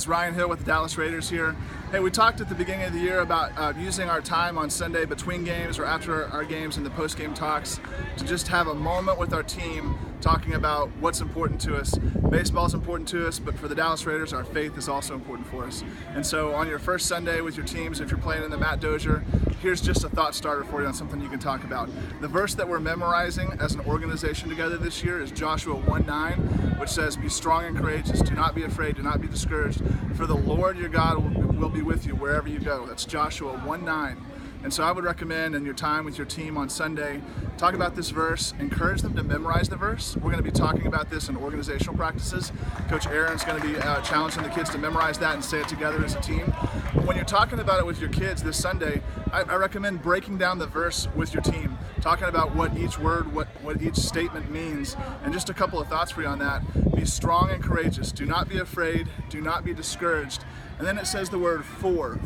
It's Ryan Hill with the Dallas Raiders here. Hey, we talked at the beginning of the year about using our time on Sunday between games or after our games in the post-game talks to just have a moment with our team talking about what's important to us. Baseball is important to us, but for the Dallas Raiders, our faith is also important for us. And so on your first Sunday with your teams, if you're playing in the Matt Dozier, here's just a thought starter for you on something you can talk about. The verse that we're memorizing as an organization together this year is Joshua 1:9, which says, "Be strong and courageous, do not be afraid, do not be discouraged, for the Lord your God will be with you wherever you go." That's Joshua 1:9. And so I would recommend in your time with your team on Sunday, talk about this verse, encourage them to memorize the verse. We're going to be talking about this in organizational practices. Coach Aaron's going to be challenging the kids to memorize that and say it together as a team. But when you're talking about it with your kids this Sunday, I recommend breaking down the verse with your team, talking about what each word, what each statement means, and just a couple of thoughts for you on that. Be strong and courageous. Do not be afraid. Do not be discouraged. And then it says the word for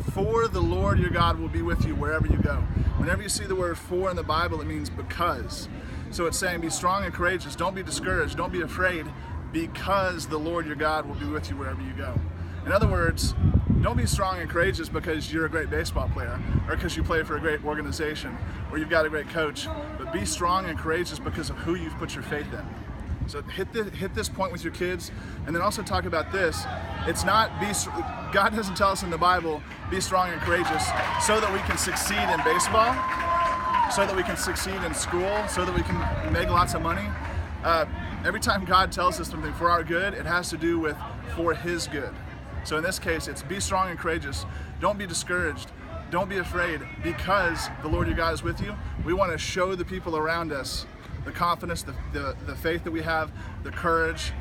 the Lord your God will be with you wherever you go. Whenever you see the word for in the Bible, it means because. So it's saying be strong and courageous. Don't be discouraged. Don't be afraid, because the Lord your God will be with you wherever you go. In other words, don't be strong and courageous because you're a great baseball player or because you play for a great organization or you've got a great coach, but be strong and courageous because of who you've put your faith in. So hit this point with your kids, and then also talk about this. It's not God doesn't tell us in the Bible, be strong and courageous so that we can succeed in baseball, so that we can succeed in school, so that we can make lots of money. Every time God tells us something for our good, it has to do with for His good. So in this case, it's be strong and courageous. Don't be discouraged. Don't be afraid, because the Lord your God is with you. We want to show the people around us the confidence, the faith that we have, the courage,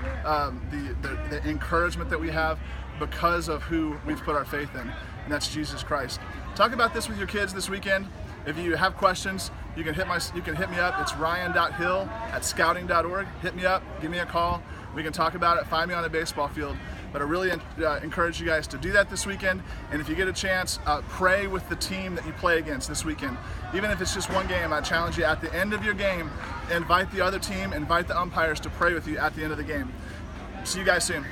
the encouragement that we have because of who we've put our faith in, and that's Jesus Christ. Talk about this with your kids this weekend. If you have questions, you can hit me up. It's ryan.hill@scouting.org. Hit me up, give me a call. We can talk about it. Find me on a baseball field. But I really encourage you guys to do that this weekend. And if you get a chance, pray with the team that you play against this weekend. Even if it's just one game, I challenge you at the end of your game, invite the other team, invite the umpires to pray with you at the end of the game. See you guys soon.